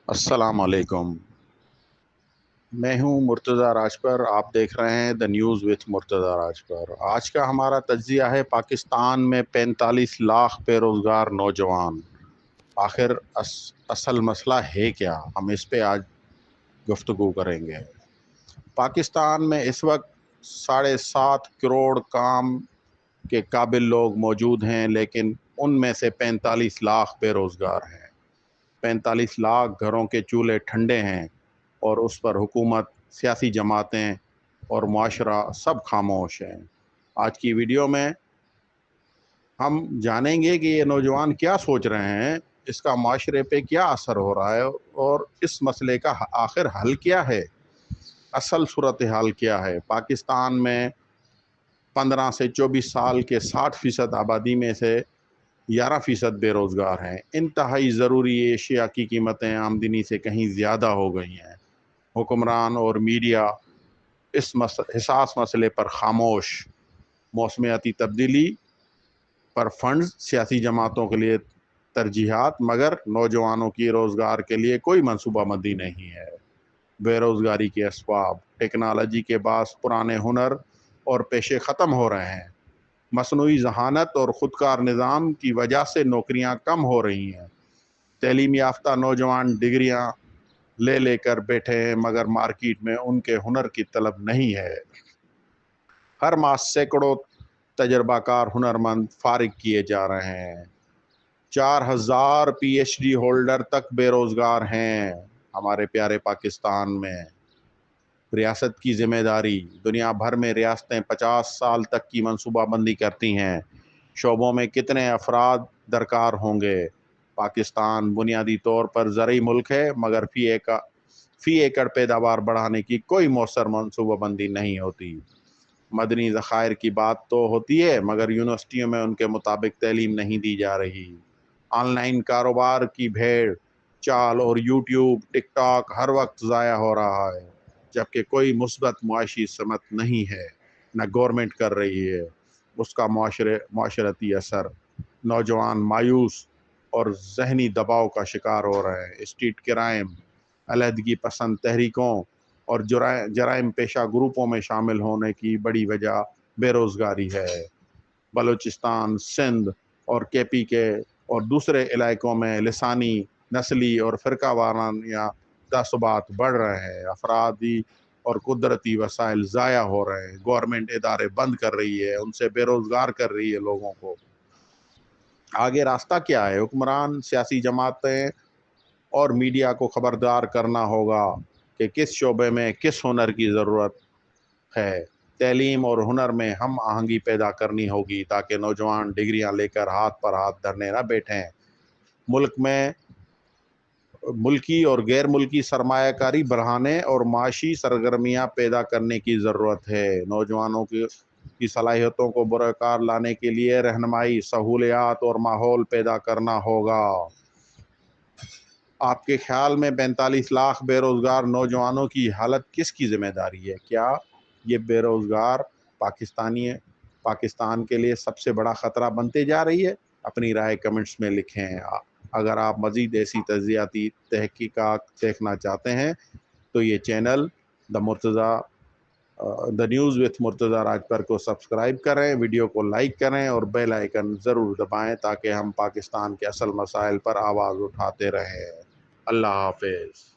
السلام علیکم، میں ہوں مرتضی راجپر۔ آپ دیکھ رہے ہیں the news with Murtaza Rajpar. آج کا ہمارا تجزیہ ہے پاکستان میں 45 لاکھ بے روزگار نوجوان۔ آخر اصل مسئلہ ہے کیا؟ ہم اس پہ آج گفتگو کریں گے۔ پاکستان میں اس وقت 7.5 کروڑ کام کے قابل لوگ موجود ہیں، لیکن ان میں سے 45 لاکھ بے روزگار ہیں۔ 45 لاکھ گھروں کے چولہے ٹھنڈے ہیں اور اس پر حکومت، سیاسی جماعتیں اور معاشرہ سب خاموش ہیں۔ آج کی ویڈیو میں ہم جانیں گے کہ یہ نوجوان کیا سوچ رہے ہیں، اس کا معاشرے پہ کیا اثر ہو رہا ہے اور اس مسئلے کا آخر حل کیا ہے، اصل صورتحال کیا ہے۔ پاکستان میں 15 سے 24 سال کے 60% آبادی میں سے 11% بے روزگار ہیں۔ انتہائی ضروری اشیاء کی قیمتیں آمدنی سے کہیں زیادہ ہو گئی ہیں۔ حکمران اور میڈیا اس حساس مسئلے پر خاموش۔ موسمیاتی تبدیلی پر فنڈز، سیاسی جماعتوں کے لیے ترجیحات، مگر نوجوانوں کی روزگار کے لیے کوئی منصوبہ بندی نہیں ہے۔ بے روزگاری کے اسباب: ٹیکنالوجی کے باعث پرانے ہنر اور پیشے ختم ہو رہے ہیں۔ مصنوعی ذہانت اور خودکار نظام کی وجہ سے نوکریاں کم ہو رہی ہیں۔ تعلیم یافتہ نوجوان ڈگریاں لے کر بیٹھے ہیں، مگر مارکیٹ میں ان کے ہنر کی طلب نہیں ہے۔ ہر ماہ سینکڑوں تجربہ کار ہنرمند فارغ کیے جا رہے ہیں۔ 4000 PhD ہولڈر تک بے روزگار ہیں ہمارے پیارے پاکستان میں۔ ریاست کی ذمہ داری: دنیا بھر میں ریاستیں 50 سال تک کی منصوبہ بندی کرتی ہیں۔ شعبوں میں کتنے افراد درکار ہوں گے؟ پاکستان بنیادی طور پر زرعی ملک ہے، مگر فی ایکڑ پیداوار بڑھانے کی کوئی مؤثر منصوبہ بندی نہیں ہوتی۔ مدنی ذخائر کی بات تو ہوتی ہے، مگر یونیورسٹیوں میں ان کے مطابق تعلیم نہیں دی جا رہی۔ آن لائن کاروبار کی بھیڑ چال اور یوٹیوب، ٹک ٹاک ہر وقت ضائع ہو رہا ہے، جبکہ کوئی مثبت معاشی سمت نہیں ہے، نہ گورنمنٹ کر رہی ہے۔ اس کا معاشرتی اثر: نوجوان مایوس اور ذہنی دباؤ کا شکار ہو رہے ہیں۔ اسٹریٹ کرائم، علیحدگی پسند تحریکوں اور جرائم پیشہ گروپوں میں شامل ہونے کی بڑی وجہ بے روزگاری ہے۔ بلوچستان، سندھ اور KP کے اور دوسرے علاقوں میں لسانی، نسلی اور فرقہ وارانہ تعصبات بڑھ رہے ہیں۔ افرادی اور قدرتی وسائل ضائع ہو رہے ہیں۔ گورنمنٹ ادارے بند کر رہی ہے، ان سے بے روزگار کر رہی ہے لوگوں کو۔ آگے راستہ کیا ہے؟ حکمران، سیاسی جماعتیں اور میڈیا کو خبردار کرنا ہوگا کہ کس شعبے میں کس ہنر کی ضرورت ہے۔ تعلیم اور ہنر میں ہم آہنگی پیدا کرنی ہوگی تاکہ نوجوان ڈگریاں لے کر ہاتھ پر ہاتھ دھرنے نہ بیٹھیں۔ ملک میں ملکی اور غیر ملکی سرمایہ کاری بڑھانے اور معاشی سرگرمیاں پیدا کرنے کی ضرورت ہے۔ نوجوانوں کی صلاحیتوں کو بروکار لانے کے لیے رہنمائی، سہولیات اور ماحول پیدا کرنا ہوگا۔ آپ کے خیال میں 45 لاکھ بے روزگار نوجوانوں کی حالت کس کی ذمہ داری ہے؟ کیا یہ بے روزگار پاکستان کے لیے سب سے بڑا خطرہ بنتے جا رہی ہے؟ اپنی رائے کمنٹس میں لکھیں۔ اگر آپ مزید ایسی تجزیاتی تحقیقات دیکھنا چاہتے ہیں تو یہ channel the news with Murtaza Rajpar کو سبسکرائب کریں، ویڈیو کو لائک کریں اور بیل آئیکن ضرور دبائیں تاکہ ہم پاکستان کے اصل مسائل پر آواز اٹھاتے رہیں۔ اللہ حافظ۔